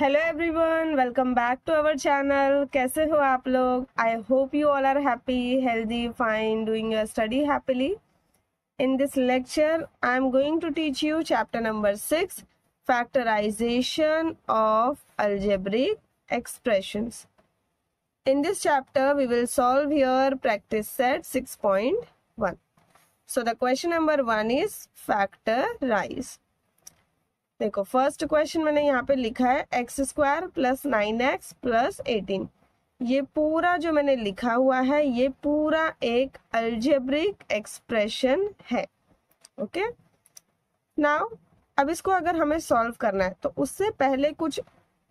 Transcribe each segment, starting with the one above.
Hello everyone, welcome back to our channel. कैसे हो आप लोग? I hope you all are happy, healthy, fine, doing your study happily. In this lecture, I am going to teach you chapter number 6, factorization of algebraic expressions. In this chapter, we will solve here practice set 6.1. So the question number 1 is factorize. देखो first question मैंने यहाँ पे लिखा है x square plus 9x plus 18। ये पूरा जो मैंने लिखा हुआ है ये पूरा एक अलजेब्रिक एक्सप्रेशन है। ओके, नाउ अब इसको अगर हमें सॉल्व करना है तो उससे पहले कुछ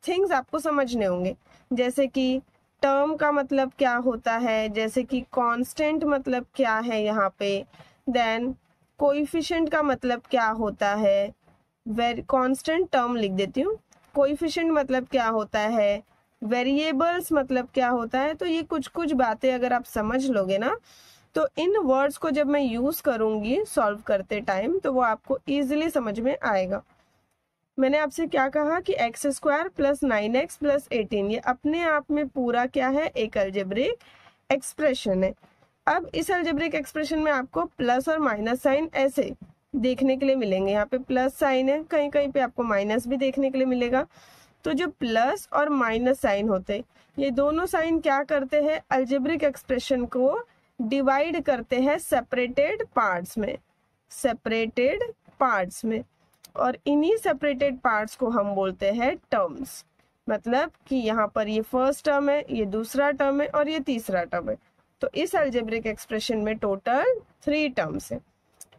थिंग्स आपको समझने होंगे, जैसे कि टर्म का मतलब क्या होता है, जैसे कि कांस्टेंट मतलब क्या है यहाँ पे, देन कोएफिशिएंट का मतलब क्या होता है, कांस्टेंट टर्म लिख देती हूँ, कोएफिशिएंट मतलब क्या होता है, वेरिएबल्स मतलब क्या होता है। तो ये कुछ कुछ बातें अगर आप समझ लोगे ना तो इन वर्ड्स को जब मैं यूज करूंगी सॉल्व करते टाइम तो वो आपको इजीली समझ में आएगा। मैंने आपसे क्या कहा कि x square plus 9x plus 18 ये अपने आप में पूरा क्या है, एक अलजेब्रिक एक्सप्रेशन है। अब इस अलजेब्रिक एक्सप्रेशन में आपको प्लस और माइनस साइन ऐसे देखने के लिए मिलेंगे। यहाँ पे प्लस साइन है, कहीं कहीं पे आपको माइनस भी देखने के लिए मिलेगा। तो जो प्लस और माइनस साइन होते हैं ये दोनों साइन क्या करते हैं, अलजेब्रिक एक्सप्रेशन को डिवाइड करते हैं सेपरेटेड पार्ट्स में, सेपरेटेड पार्ट्स में। और इन्हीं सेपरेटेड पार्ट्स को हम बोलते हैं टर्म्स। मतलब कि यहाँ पर ये फर्स्ट टर्म है, ये दूसरा टर्म है और ये तीसरा टर्म है। तो इस अलजेब्रिक एक्सप्रेशन में टोटल 3 टर्म्स है।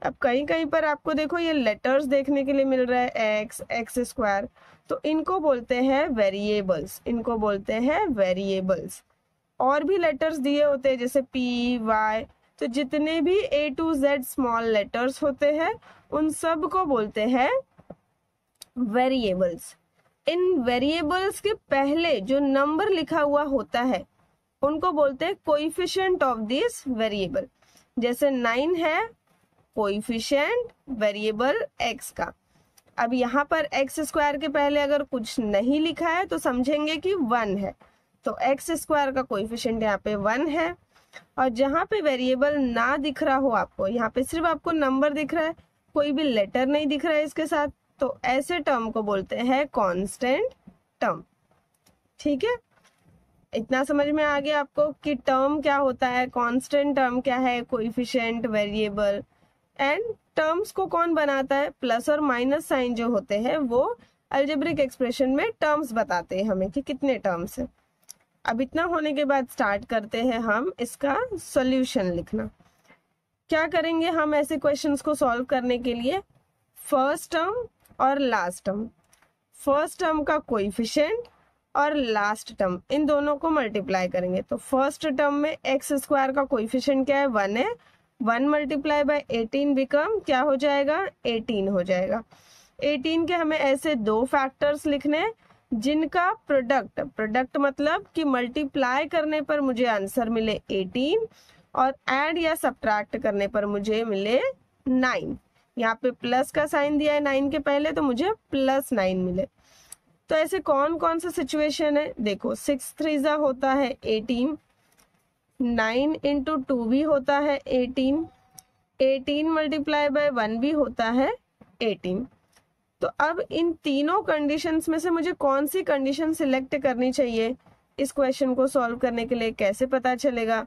अब कहीं कहीं पर आपको देखो ये लेटर्स देखने के लिए मिल रहा है, एक्स स्क्वायर, तो इनको बोलते हैं वेरिएबल्स, इनको बोलते हैं वेरिएबल्स। और भी लेटर्स दिए होते हैं जैसे पी वाई, तो जितने भी ए टू जेड स्मॉल लेटर्स होते हैं उन सब को बोलते हैं वेरिएबल्स। इन वेरिएबल्स के पहले जो नंबर लिखा हुआ होता है उनको बोलते हैं कोएफिशिएंट ऑफ दिस वेरिएबल। जैसे 9 है कोएफिशिएंट वेरिएबल x का। अब यहाँ पर एक्स स्क्वायर के पहले अगर कुछ नहीं लिखा है तो समझेंगे कि 1 है, तो एक्स स्क्वायर का कोएफिशिएंट यहाँ पे 1 है। और जहाँ पे वेरिएबल ना दिख रहा हो आपको, यहाँ पे सिर्फ आपको नंबर दिख रहा है, कोई भी लेटर नहीं दिख रहा है इसके साथ, तो ऐसे टर्म को बोलते हैं कांस्टेंट टर्म। ठीक है, इतना समझ में आ गया आपको कि टर्म क्या होता है, कांस्टेंट टर्म क्या है, कोएफिशिएंट, वेरिएबल। एंड टर्म्स को कौन बनाता है, प्लस और माइनस साइन जो होते हैं वो अलजेब्रिक एक्सप्रेशन में टर्म्स बताते हैं हमें कि कितने टर्म्स है। अब इतना होने के बाद स्टार्ट करते हैं हम इसका सॉल्यूशन लिखना। क्या करेंगे हम ऐसे क्वेश्चंस को सॉल्व करने के लिए, फर्स्ट टर्म और लास्ट टर्म, फर्स्ट टर्म का कोएफिशिएंट और लास्ट टर्म इन दोनों को मल्टीप्लाई करेंगे। तो फर्स्ट टर्म में एक्स स्क्वायर का कोएफिशिएंट क्या है, 1 है, 1 मल्टीप्लाई बाय 18 बिकम क्या हो जाएगा, 18 हो जाएगा। 18 के हमें ऐसे 2 फैक्टर्स लिखने हैं जिनका प्रोडक्ट, प्रोडक्ट मतलब कि मल्टीप्लाई करने पर मुझे आंसर मिले 18 और ऐड या सब्ट्रैक्ट करने पर मुझे मिले 9। यहाँ पे प्लस का साइन दिया है 9 के पहले तो मुझे प्लस 9 मिले। तो ऐसे कौन कौन सा सिचुएशन है, देखो 6 3 होता है 18, 9 इंटू 2 भी होता है 18, 18 मल्टीप्लाई बाय 1 भी होता है 18। तो अब इन तीनों कंडीशंस में से मुझे कौन सी कंडीशन सिलेक्ट करनी चाहिए इस क्वेश्चन को सॉल्व करने के लिए, कैसे पता चलेगा?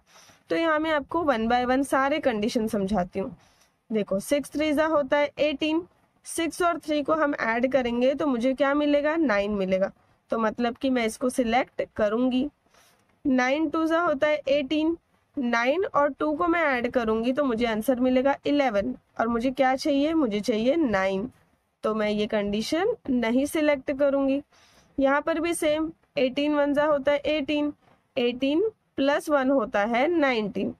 तो यहाँ मैं आपको 1 बाय 1 सारे कंडीशन समझाती हूँ। देखो 6 3 होता है 18, 6 और 3 को हम ऐड करेंगे तो मुझे क्या मिलेगा, 9 मिलेगा। तो मतलब कि मैं इसको सिलेक्ट करूंगी। 9 2 होता है 18, 9 और 2 को मैं ऐड करूंगी तो मुझे आंसर मिलेगा 11 और मुझे क्या चाहिए, मुझे चाहिए 9। तो मैं ये कंडीशन नहीं सिलेक्ट करूंगी। यहाँ पर भी सेम 18 1 होता है 18, 18 प्लस 1 होता है 19,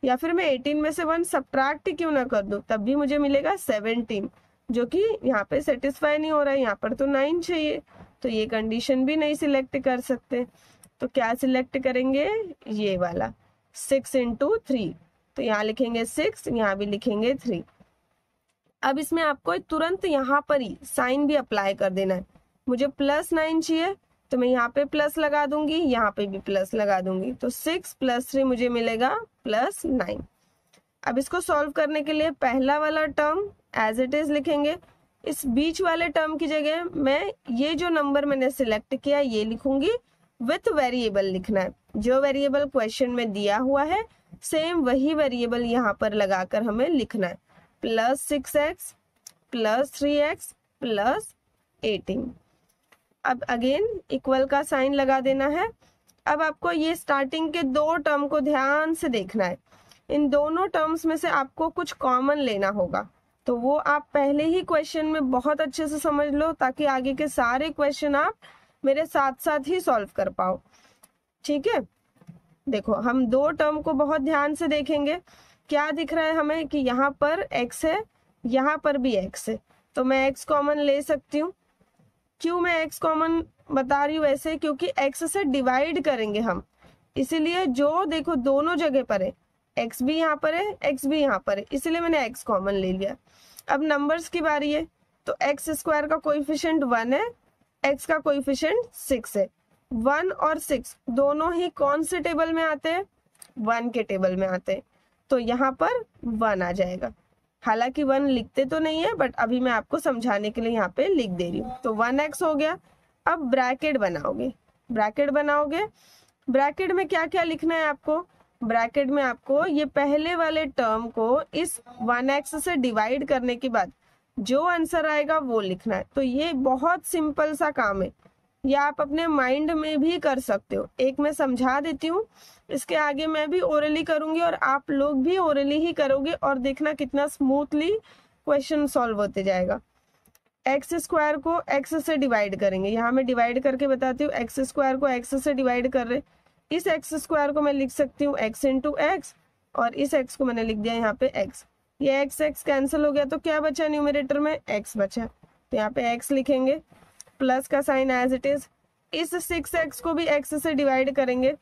या फिर मैं 18 में से 1 सब्ट्रैक्ट क्यों ना कर दूं, तब भी मुझे मिलेगा 17, जो कि यहाँ पे सेटिस्फाई नहीं हो रहा है, यहाँ पर तो 9 चाहिए, तो ये कंडीशन भी नहीं सिलेक्ट कर सकते। तो क्या सिलेक्ट करेंगे, ये वाला 6 इंटू 3, तो यहाँ लिखेंगे 6, यहाँ भी लिखेंगे 3। अब इसमें आपको तुरंत यहाँ पर ही साइन भी अप्लाई कर देना है। मुझे +9 चाहिए तो मैं यहाँ पे प्लस लगा दूंगी, यहाँ पे भी प्लस लगा दूंगी, तो 6 + 3 मुझे मिलेगा +9। अब इसको सॉल्व करने के लिए पहला वाला टर्म एज इट इज लिखेंगे। इस बीच वाले टर्म की जगह मैं ये जो नंबर मैंने सिलेक्ट किया ये लिखूंगी, विथ वेरिएबल लिखना है। जो वेरिएबल क्वेश्चन में दिया हुआ है सेम वही वेरिएबल यहाँ पर लगाकर हमें लिखना है, +6x +3x +18। अब अगेन इक्वल का साइन लगा देना है। अब आपको ये स्टार्टिंग के दो टर्म को ध्यान से देखना है। इन दोनों टर्म्स में से आपको कुछ कॉमन लेना होगा, तो वो आप पहले ही क्वेश्चन में बहुत अच्छे से समझ लो, ताकि आगे के सारे क्वेश्चन आप मेरे साथ साथ ही सॉल्व कर पाओ। ठीक है, देखो हम दो टर्म को बहुत ध्यान से देखेंगे। क्या दिख रहा है हमें कि यहाँ पर x है, यहाँ पर भी x है, तो मैं x कॉमन ले सकती हूँ। क्यों मैं x कॉमन बता रही हूँ ऐसे, क्योंकि x से डिवाइड करेंगे हम, इसीलिए जो देखो दोनों जगह पर है, x भी यहाँ पर है, x भी यहाँ पर है, इसलिए मैंने x कॉमन ले लिया। अब नंबर्स की बारी है, तो x² का कोएफिशिएंट 1 है, x का कोएफिशिएंट 6 है। 1 और 6 दोनों ही कौन से टेबल में आते हैं? 1 के टेबल में आते हैं, तो यहाँ पर 1 आ जाएगा। हालांकि 1 लिखते तो नहीं है, बट अभी मैं आपको समझाने के लिए यहाँ पे लिख दे रही हूँ। तो 1x हो गया। अब ब्रैकेट बनाओगे, ब्रैकेट में क्या क्या लिखना है आपको? ब्रैकेट में आपको ये पहले वाले टर्म को इस 1x से डिवाइड करने के बाद जो आंसर आएगा वो लिखना है। तो ये बहुत सिंपल सा काम है, या आप अपने माइंड में भी कर सकते हो। एक मैं समझा देती हूँ, इसके आगे मैं भी ओरली करूंगी और आप लोग भी ओरली ही करोगे, और देखना कितना स्मूथली क्वेश्चन सॉल्व होते जाएगा। x² को x से डिवाइड करेंगे, यहाँ मैं डिवाइड करके बताती हूँ। x² को x से डिवाइड कर रहे, इस x² को मैं लिख सकती हूँ x × x, और इस x को मैंने लिख दिया यहाँ पे x। ये x कैंसिल हो गया, तो क्या बचा न्यूमरेटर में? x बचा, तो यहाँ पे x लिखेंगे, प्लस का साइन एज इट इज। इस 6x को भी x से डिवाइड करेंगे,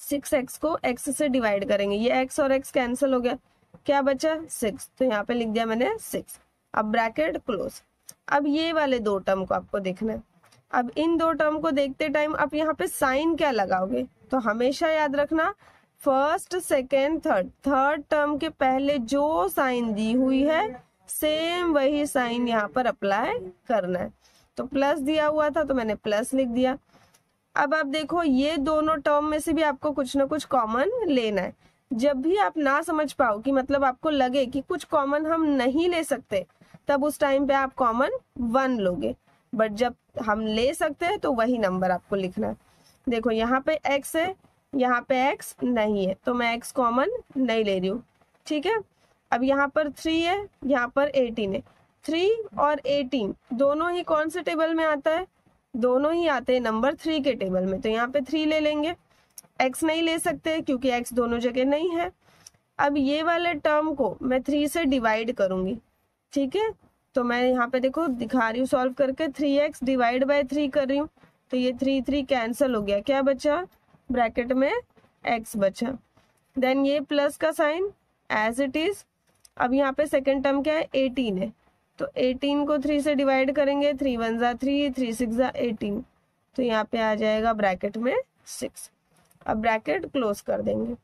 6x को x से डिवाइड करेंगे, ये x और x कैंसिल हो गया, क्या बचा? 6, तो यहाँ पे लिख दिया मैंने 6। अब ब्रैकेट क्लोज। अब ये वाले दो टर्म को आपको देखना है। अब इन दो टर्म को देखते टाइम आप यहाँ पे साइन क्या लगाओगे? तो हमेशा याद रखना, फर्स्ट सेकेंड थर्ड टर्म के पहले जो साइन दी हुई है सेम वही साइन यहाँ पर अप्लाई करना है। तो प्लस दिया हुआ था तो मैंने प्लस लिख दिया। अब आप देखो ये दोनों टर्म में से भी आपको कुछ ना कुछ कॉमन लेना है। जब भी आप ना समझ पाओ कि मतलब आपको लगे कि कुछ कॉमन हम नहीं ले सकते, तब उस टाइम पे आप कॉमन 1 लोगे, बट जब हम ले सकते हैं तो वही नंबर आपको लिखना है। देखो यहाँ पे x है, यहाँ पे x नहीं है, तो मैं x कॉमन नहीं ले रही हूँ। ठीक है, अब यहाँ पर 3 है, यहाँ पर 18 है। 3 और 18 दोनों ही कौन से टेबल में आता है? दोनों ही आते हैं नंबर 3 के टेबल में, तो यहाँ पे 3 ले लेंगे। x नहीं ले सकते क्योंकि x दोनों जगह नहीं है। अब ये वाले टर्म को मैं 3 से डिवाइड करूंगी। ठीक है, तो मैं यहाँ पे देखो दिखा रही हूँ सॉल्व करके, 3x डिवाइड बाय 3 कर रही हूँ, तो ये 3 कैंसिल हो गया, क्या बचा? ब्रैकेट में x बचा। देन ये प्लस का साइन एज इट इज। अब यहाँ पे सेकेंड टर्म क्या है? 18 है, तो 18 को 3 से डिवाइड करेंगे, 3 × 1 = 3, 3 × 6 = 18, तो यहाँ पे आ जाएगा ब्रैकेट में 6। अब ब्रैकेट क्लोज कर देंगे।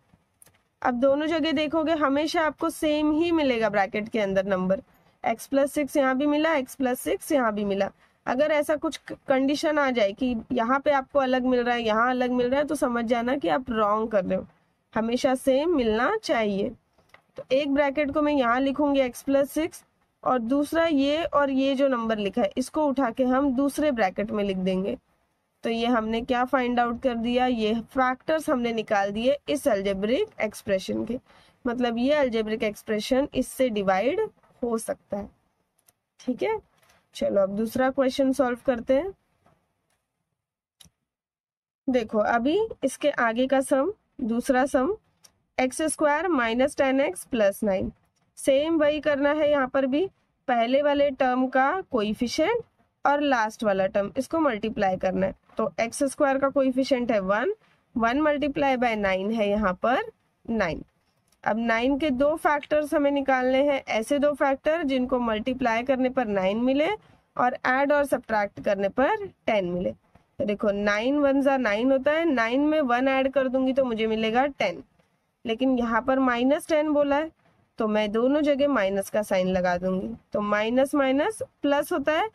अब दोनों जगह देखोगे हमेशा आपको सेम ही मिलेगा ब्रैकेट के अंदर नंबर, x + 6 यहाँ भी मिला, x + 6 यहाँ भी मिला। अगर ऐसा कुछ कंडीशन आ जाए कि यहाँ पे आपको अलग मिल रहा है, यहाँ अलग मिल रहा है, तो समझ जाना कि आप रॉन्ग कर रहे हो, हमेशा सेम मिलना चाहिए। तो एक ब्रैकेट को मैं यहाँ लिखूंगी x + 6, और दूसरा ये और ये जो नंबर लिखा है इसको उठा के हम दूसरे ब्रैकेट में लिख देंगे। तो ये हमने क्या फाइंड आउट कर दिया? ये फैक्टर्स हमने निकाल दिए इस अलजेब्रिक एक्सप्रेशन के, मतलब ये अलजेब्रिक एक्सप्रेशन इससे डिवाइड हो सकता है। ठीक है, चलो अब दूसरा क्वेश्चन सॉल्व करते हैं। देखो अभी इसके आगे का सम, दूसरा सम x² - 10x + 9, सेम वही करना है। यहाँ पर भी पहले वाले टर्म का कोएफिशिएंट और लास्ट वाला टर्म इसको मल्टीप्लाई करना है। तो x² का कोएफिशिएंट है 1, 1 × 9 है यहाँ पर 9। अब 9 के दो फैक्टर्स हमें निकालने हैं, ऐसे दो फैक्टर जिनको मल्टीप्लाई करने पर 9 मिले और ऐड और सब्ट्रैक्ट करने पर 10 मिले। तो देखो 9 1 जा 9 होता है, 9 में 1 ऐड कर दूंगी तो मुझे मिलेगा 10, लेकिन यहाँ पर -10 बोला है तो मैं दोनों जगह माइनस का साइन लगा दूंगी, तो माइनस माइनस प्लस होता है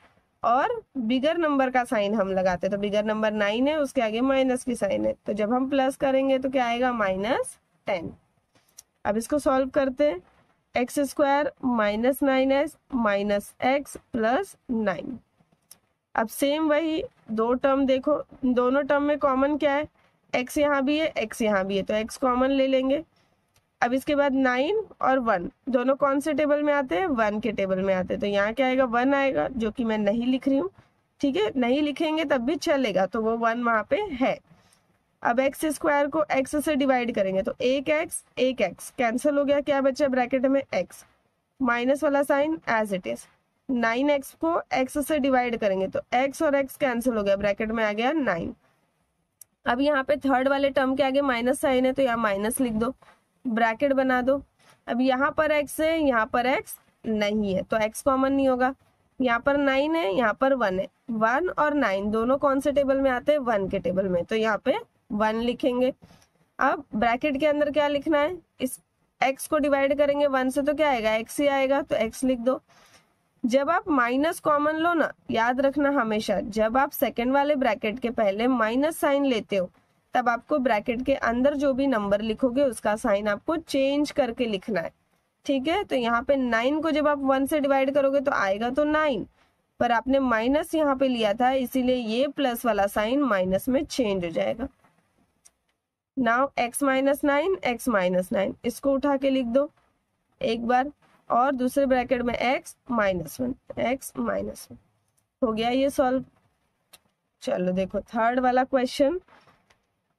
और बिगर नंबर का साइन हम लगाते हैं, तो बिगर नंबर 9 है, उसके आगे माइनस की साइन है, तो जब हम प्लस करेंगे तो क्या आएगा -10। अब इसको सॉल्व करते हैं, x square -9s minus x plus 9। अब सेम वही दो टर्म देखो, दोनों टर्म में कॉमन क्या है, x यहाँ भी है x यहाँ भी है, तो x कॉमन ले लेंगे। अब इसके बाद 9 और 1 दोनों कौन से टेबल में आते हैं, 1 के टेबल में आते हैं, तो यहाँ क्या आएगा 1 आएगा, जो कि मैं नहीं लिख रही हूँ, ठीक है, नहीं लिखेंगे तब भी चलेगा, तो वो 1 वहां पे है। अब एक्स स्क्वायर को x से डिवाइड करेंगे तो एक x कैंसिल हो गया, क्या बचा ब्रैकेट में x, माइनस वाला sign as it is. 9x को x से डिवाइड करेंगे तो x और x कैंसिल हो गया, ब्रैकेट में आ गया 9। अब यहाँ पे थर्ड वाले टर्म के आगे माइनस साइन है तो यहाँ माइनस लिख दो, ब्रैकेट बना दो। अब यहाँ पर x है, यहाँ पर x नहीं है तो x कॉमन नहीं होगा, यहाँ पर 9 है, यहाँ पर 1 है, 1 और 9 दोनों कौन से टेबल में आते हैं, 1 के टेबल में, तो यहाँ पे 1 लिखेंगे। अब ब्रैकेट के अंदर क्या लिखना है, इस x को डिवाइड करेंगे 1 से तो क्या आएगा, x ही आएगा, तो x लिख दो। जब आप माइनस कॉमन लो ना, याद रखना हमेशा जब आप सेकंड वाले ब्रैकेट के पहले माइनस साइन लेते हो तब आपको ब्रैकेट के अंदर जो भी नंबर लिखोगे उसका साइन आपको चेंज करके लिखना है, ठीक है। तो यहाँ पे 9 को जब आप 1 से डिवाइड करोगे तो आएगा तो 9, पर आपने माइनस यहाँ पे लिया था इसीलिए ये प्लस वाला साइन माइनस में चेंज हो जाएगा। नाउ x -9 इसको उठा के लिख दो एक बार, और दूसरे ब्रैकेट में x -1 हो गया ये सॉल्व। चलो देखो थर्ड वाला क्वेश्चन,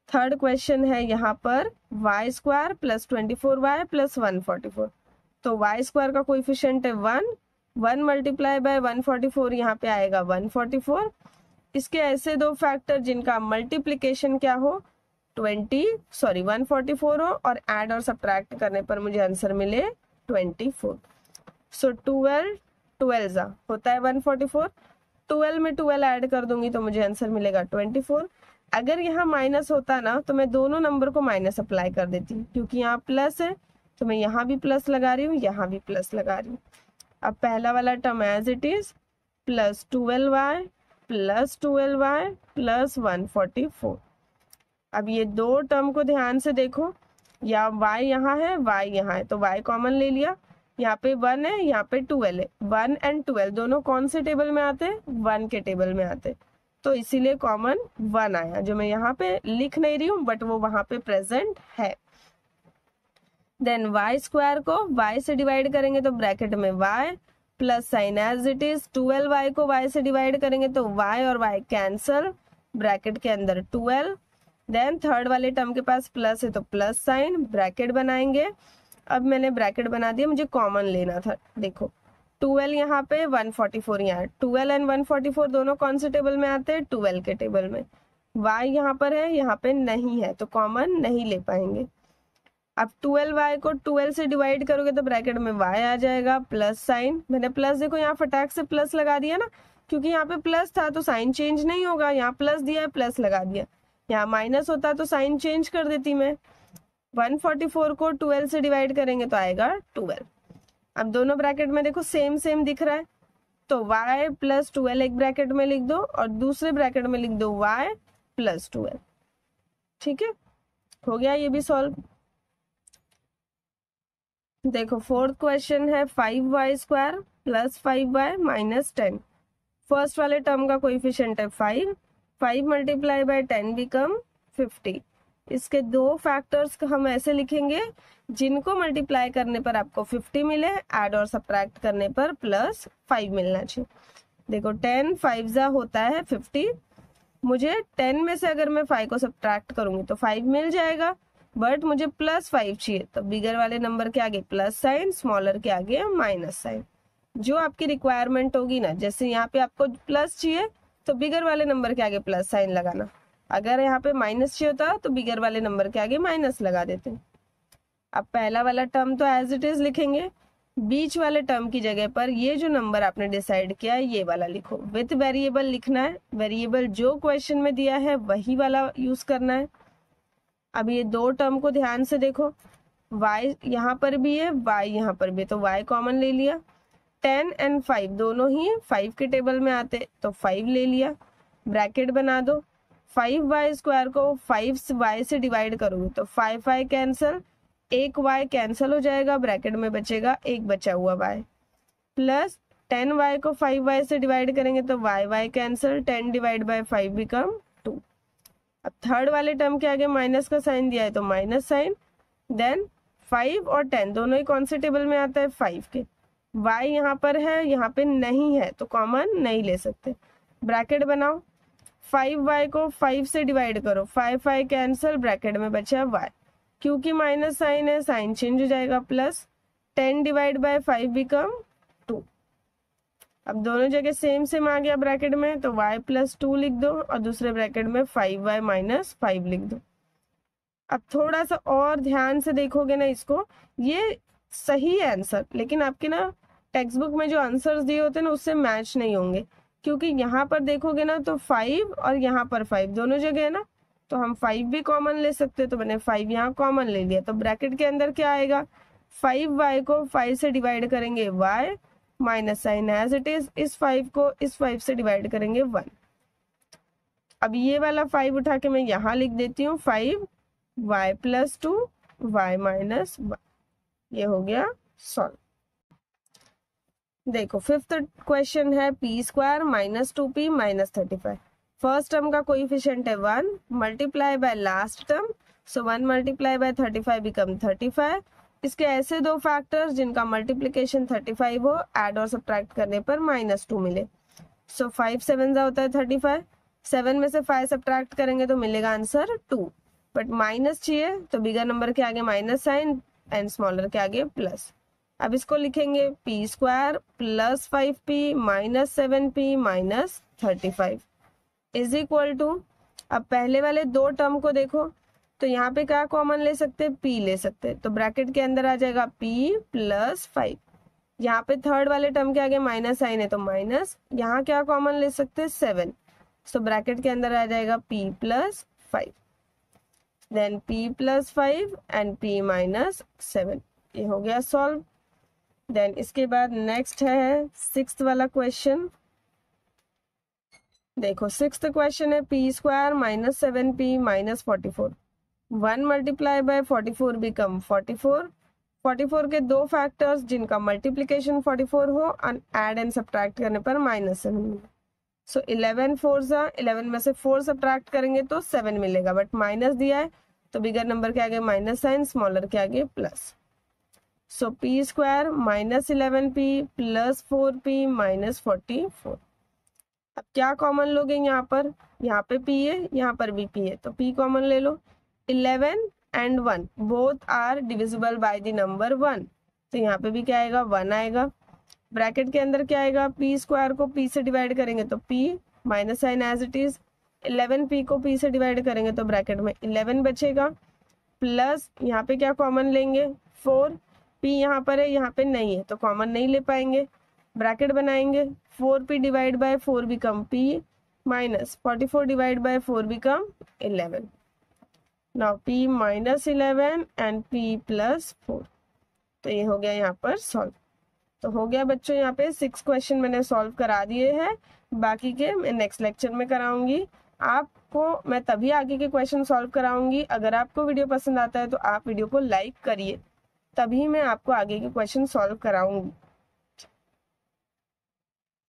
थर्ड क्वेश्चन है यहाँ पर y square plus 24y plus 144, तो y स्क्वायर का कोएफिशिएंट है 1 मल्टीप्लाई बाय 144 यहाँ पे आएगा 144। इसके ऐसे दो फैक्टर जिनका मल्टीप्लीकेशन क्या हो 144 हो और ऐड और सब्ट्रैक्ट करने पर मुझे आंसर मिले 24। सो 12 होता है 144, 12 में 12 ऐड कर दूंगी तो मुझे आंसर मिलेगा 24। अगर यहाँ माइनस होता ना तो मैं दोनों नंबर को माइनस अप्लाई कर देती हूँ, क्योंकि यहाँ प्लस है तो मैं यहाँ भी प्लस लगा रही हूँ, यहाँ भी प्लस लगा रही हूँ। अब पहला वाला term as it is plus 12y plus 12y plus 144। अब ये दो टर्म को ध्यान से देखो, या y यहाँ है y यहाँ है, तो y कॉमन ले लिया, यहाँ पे 1 है यहाँ पे 12 है, 1 एंड 12 दोनों कौन से टेबल में आते हैं, 1 के टेबल में आते, तो इसीलिए कॉमन 1 आया, जो मैं यहाँ पे लिख नहीं रही हूँ बट वो वहां पे प्रेजेंट है। देन y स्क्वायर को y से डिवाइड करेंगे तो ब्रैकेट में y plus sign as it is, 12y को y से डिवाइड करेंगे तो y और y कैंसल, ब्रैकेट के अंदर 12। देन थर्ड वाले टर्म के पास प्लस है तो प्लस साइन, ब्रैकेट बनाएंगे। अब मैंने ब्रैकेट बना दिया, मुझे कॉमन लेना था, देखो 12 यहाँ पे 144 यहाँ, 12 एंड 144 दोनों कौन से टेबल में आते हैं, 12 के टेबल में। y यहाँ पर है यहाँ पे नहीं है तो कॉमन नहीं ले पाएंगे। अब 12y को 12 से डिवाइड करोगे तो ब्रैकेट में y आ जाएगा प्लस साइन, मैंने प्लस देखो यहाँ फटाक से प्लस लगा दिया ना, क्योंकि यहाँ पे प्लस था तो साइन चेंज नहीं होगा, यहाँ प्लस दिया है प्लस लगा दिया, यहाँ माइनस होता तो साइन चेंज कर देती मैं। 144 को 12 से डिवाइड करेंगे तो आएगा 12। अब दोनों ब्रैकेट में देखो सेम सेम दिख रहा है तो y प्लस 12 एक ब्रैकेट में लिख दो और दूसरे ब्रैकेट में लिख दो y प्लस 12, ठीक है, हो गया ये भी सॉल्व। देखो फोर्थ क्वेश्चन है 5y square plus 5y minus 10। First वाले टर्म का कोएफिशिएंट है 5 मल्टीप्लाई बाय 10 बिकम 50। इसके दो फैक्टर्स को हम ऐसे लिखेंगे जिनको मल्टीप्लाई करने पर आपको 50 मिले, ऐड और सब्ट्रैक्ट करने पर प्लस 5 मिलना चाहिए। देखो 10 5 जा होता है 50, मुझे 10 में से अगर मैं 5 को सब्ट्रैक्ट करूंगी तो 5 मिल जाएगा, बट मुझे प्लस 5 चाहिए, तो बिगर वाले नंबर के आगे प्लस साइन, स्मॉलर के आगे माइनस साइन, जो आपकी रिक्वायरमेंट होगी ना। जैसे यहाँ पे आपको प्लस चाहिए तो बिगर वाले नंबर के आगे प्लस साइन लगाना, अगर यहाँ पे माइनस चाहिए होता तो बिगर वाले नंबर के आगे माइनस लगा देते। अब पहला वाला टर्म तो एज इट इज लिखेंगे, बीच वाले टर्म की जगह पर ये जो नंबर आपने डिसाइड किया है ये वाला लिखो। विथ वेरिएबल लिखना है, वेरिएबल जो क्वेश्चन में दिया है वही वाला यूज करना है। अब ये दो टर्म को ध्यान से देखो, y यहाँ पर भी है, y यहाँ पर भी है, तो y कॉमन ले लिया। 10 एंड 5 दोनों ही 5 के टेबल में आते तो 5 ले लिया, ब्रैकेट बना दो। 5y स्क्वायर को 5y से डिवाइड करोगे तो 5 कैंसल, एक y कैंसल हो जाएगा, ब्रैकेट में बचेगा एक बचा हुआ y, प्लस 10y को 5y से डिवाइड करेंगे तो y cancel, 10 divide by 5 become 2। अब थर्ड वाले टर्म के आगे माइनस का साइन दिया है तो माइनस साइन, देन 5 और 10 दोनों ही कौन से टेबल में आता है 5 के। y यहाँ पर है, यहाँ पे नहीं है तो कॉमन नहीं ले सकते, ब्रैकेट बनाओ। 5y को 5 से डिवाइड करो, 5 कैंसल, ब्रैकेट में बचा y, क्योंकि माइनस साइन है साइन चेंज हो जाएगा, प्लस 10 डिवाइड बाय 5 बिकम 2। अब दोनों जगह सेम सेम आ गया ब्रैकेट में तो y प्लस 2 लिख दो और दूसरे ब्रैकेट में 5y माइनस 5 लिख दो। अब थोड़ा सा और ध्यान से देखोगे ना इसको, ये सही है आंसर, लेकिन आपके ना टेक्स्ट बुक में जो आंसर्स दिए होते हैं ना उससे मैच नहीं होंगे, क्योंकि यहाँ पर देखोगे ना तो 5 और यहाँ पर 5 दोनों जगह है ना, तो हम 5 भी कॉमन ले सकते तो मैंने 5 यहाँ कॉमन ले लिया। तो ब्रैकेट के अंदर क्या आएगा, 5y को 5 से डिवाइड करेंगे y, minus sign as it is, इस 5 को इस 5 से डिवाइड करेंगे 1। अब ये वाला 5 उठा के मैं यहाँ लिख देती हूँ, 5y प्लस 2 y माइनस 1, ये हो गया सॉल्व। देखो फिफ्थ क्वेश्चन है p square minus 2p minus 35। First term का कोएफिशिएंट है 1, multiply by last term, so 1 multiply by 35 become 35। इसके ऐसे दो फैक्टर्स जिनका मल्टीप्लिकेशन 35 हो, ऐड और सब्ट्रैक्ट करने पर -2 मिले। सो 5 7 होता है 35, 7 में से 5 सब्ट्रैक्ट करेंगे तो मिलेगा आंसर 2, बट माइनस चाहिए तो बिगर नंबर के आगे माइनस साइन एंड स्मॉलर के आगे प्लस। अब इसको लिखेंगे p square plus 5p minus 7p minus 35 is equal to, अब पहले वाले दो टर्म को देखो तो यहाँ पे क्या कॉमन ले सकते हैं, p ले सकते हैं, तो ब्रैकेट के अंदर आ जाएगा p प्लस 5। यहाँ पे थर्ड वाले टर्म के आगे माइनस साइन है तो माइनस, यहाँ क्या कॉमन ले सकते हैं 7, सो ब्रैकेट के अंदर आ जाएगा p plus 5, then p plus 5 and p minus 7, ये हो गया सॉल्व। देन इसके बाद नेक्स्ट है सिक्स्थ वाला क्वेश्चन। देखो सिक्स्थ क्वेश्चन है p square minus 7p minus 44, 1 multiply by 44 become 44। 44 के दो फैक्टर्स जिनका मल्टीप्लिकेशन 44 हो, ऐड एंड सब्ट्रैक्ट करने पर -7 मिले। सो 11 4 11 में से 4 सब्ट्रैक्ट करेंगे तो 7 मिलेगा, बट माइनस दिया है तो बिगर नंबर के आगे माइनस साइन, स्मॉलर के आगे प्लस। सो p square minus 11p plus 4p minus 44। अब क्या कॉमन लोगे, यहाँ पे p है, यहाँ पर भी p है, तो p कॉमन ले लो। 11 and 1 both are divisible by the number 1, तो यहाँ पे भी क्या आएगा 1 आएगा। ब्रैकेट के अंदर क्या आएगा, p स्क्वायर को p से डिवाइड करेंगे तो p minus sign as it is, 11p को p से डिवाइड करेंगे तो ब्रैकेट में 11 बचेगा, प्लस यहाँ पे क्या कॉमन लेंगे 4, p यहाँ पर है यहाँ पे नहीं है तो कॉमन नहीं ले पाएंगे, ब्रैकेट बनाएंगे। 4p divide by 4 become p minus 44 divide by 4 become 11। Now p minus 11 and p plus 4, तो ये हो गया यहाँ पर सॉल्व। तो हो गया बच्चों, यहाँ पे 6 क्वेश्चन मैंने सॉल्व करा दिए हैं, बाकी के मैं नेक्स्ट लेक्चर में कराऊंगी। आपको मैं तभी आगे के क्वेश्चन सॉल्व कराऊंगी, अगर आपको वीडियो पसंद आता है तो आप वीडियो को लाइक करिए, तभी मैं आपको आगे के क्वेश्चन सॉल्व कराऊंगी।